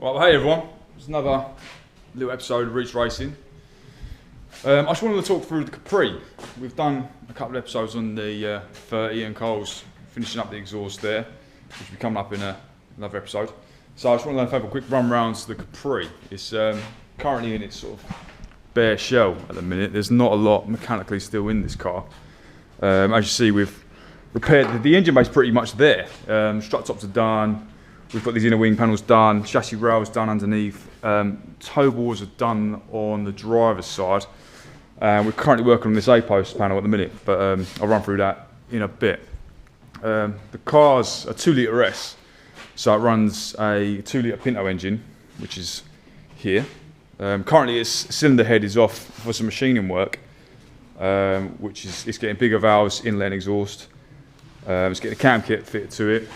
Well, hey everyone, it's another little episode of Reach Racing. I just wanted to talk through the Capri. We've done a couple of episodes on the 30 and Cole's finishing up the exhaust there, which will be coming up in another episode. So I just wanted to have a quick run round to the Capri. It's currently in its sort of bare shell at the minute. There's not a lot mechanically still in this car. As you see, we've repaired the engine base pretty much there. Strut tops are done. We've got these inner wing panels done, chassis rails done underneath, toe boards are done on the driver's side. We're currently working on this A-post panel at the minute, but I'll run through that in a bit. The car's a 2 litre S, so it runs a 2 litre Pinto engine, which is here. Currently its cylinder head is off for some machining work, which is it's getting bigger valves, inlet and exhaust. It's getting a cam kit fitted to it,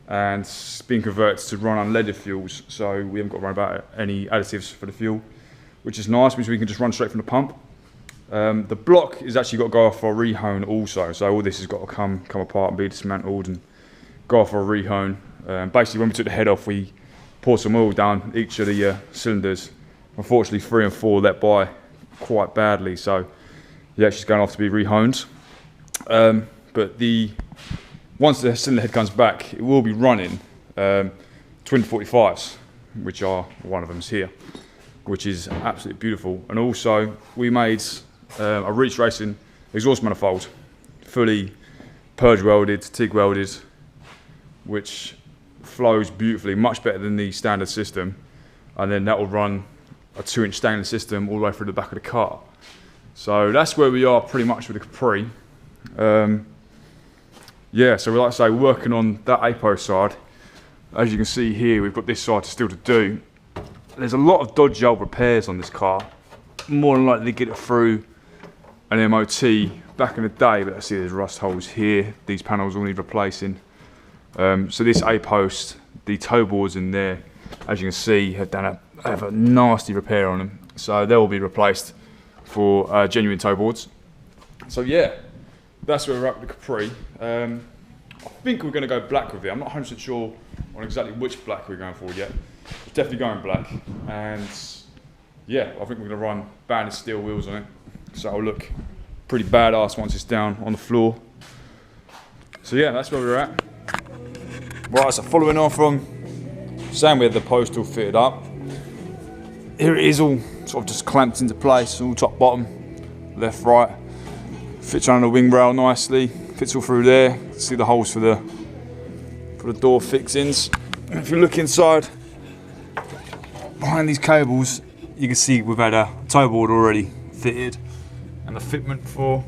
and it's been converted to run unleaded fuels, so we haven't got to worry about any additives for the fuel, which is nice, means we can just run straight from the pump. The block has actually got to go off for a rehone also, so all this has got to come apart and be dismantled and go off for a rehone. Basically, when we took the head off, we poured some oil down each of the cylinders. Unfortunately, 3 and 4 let by quite badly, so yeah, she's going off to be rehoned. But once the cylinder head comes back, it will be running twin 45s, which are one of them's here, which is absolutely beautiful. And also, we made a Reach Racing exhaust manifold, fully purge welded, TIG welded, which flows beautifully, much better than the standard system. And then that will run a 2-inch stainless system all the way through the back of the car. So that's where we are pretty much with the Capri. Yeah, so like I say, working on that A-post side. As you can see here, we've got this side still to do. There's a lot of dodgy old repairs on this car. More than likely to get it through an MOT back in the day, but I see there's rust holes here. These panels all need replacing. So this A-post, the toe boards in there, as you can see, have a nasty repair on them. So they will be replaced for genuine toe boards. So yeah, that's where we're at with the Capri. I think we're going to go black with it. I'm not 100% sure on exactly which black we're going for yet. It's definitely going black, and yeah, I think we're going to run banded steel wheels on it, so it'll look pretty badass once it's down on the floor. So yeah, that's where we're at. Right, so following on from saying we had the post all fitted up, here it is all sort of just clamped into place, all top, bottom, left, right. Fits around the wing rail nicely, fits all through there. See the holes for the door fixings. And if you look inside, behind these cables, you can see we've had a toe board already fitted and the fitment for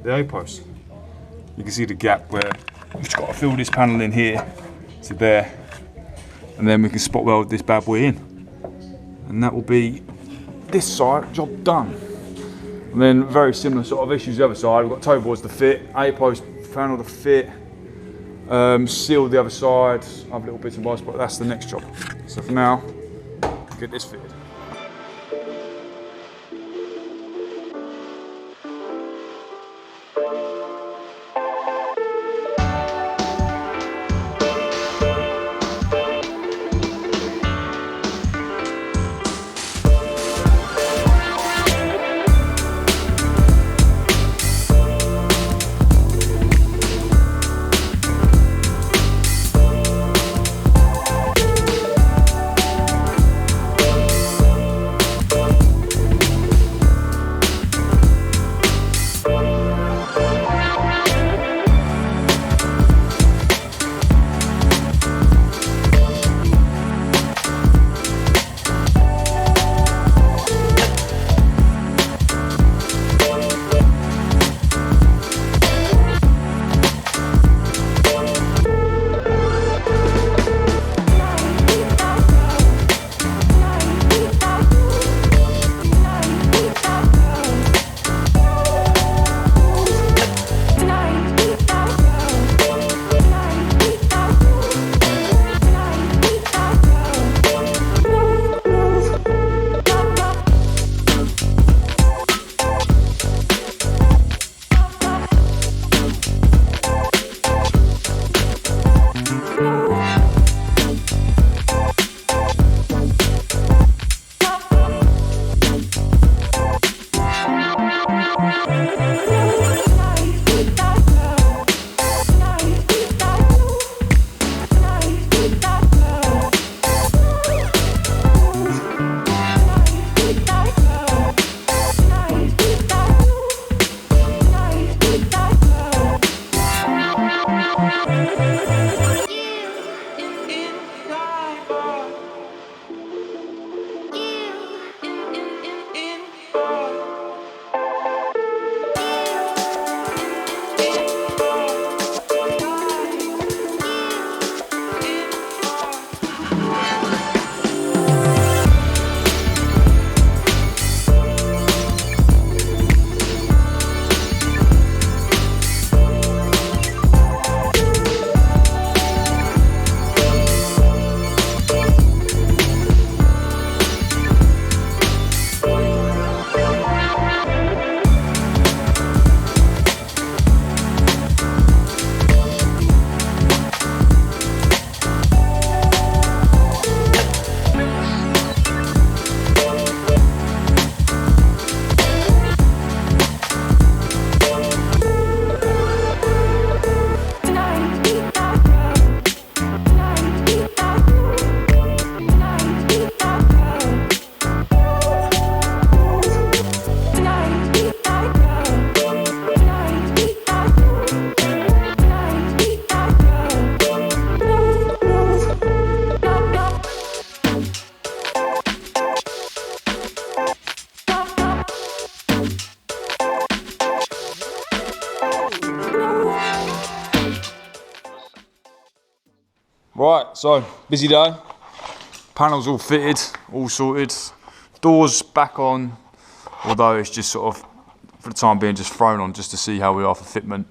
the A-post. You can see the gap where we've just got to fill this panel in here to there, and then we can spot weld this bad boy in. And that will be this side, job done. And then very similar sort of issues the other side. We've got toe boards to fit, A-post panel to fit, seal the other side, other little bits and bobs, but that's the next job. So for now, get this fitted. Right, so busy day. Panels all fitted, all sorted. Doors back on, although it's just sort of, for the time being, just thrown on just to see how we are for fitment.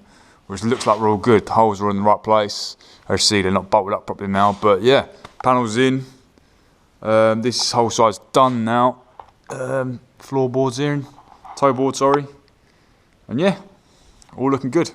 Whereas it looks like we're all good. The holes are in the right place. As you see, they're not bolted up properly now. But yeah, panels in. This whole side's done now. Floorboards in, toe board, sorry. And yeah, all looking good.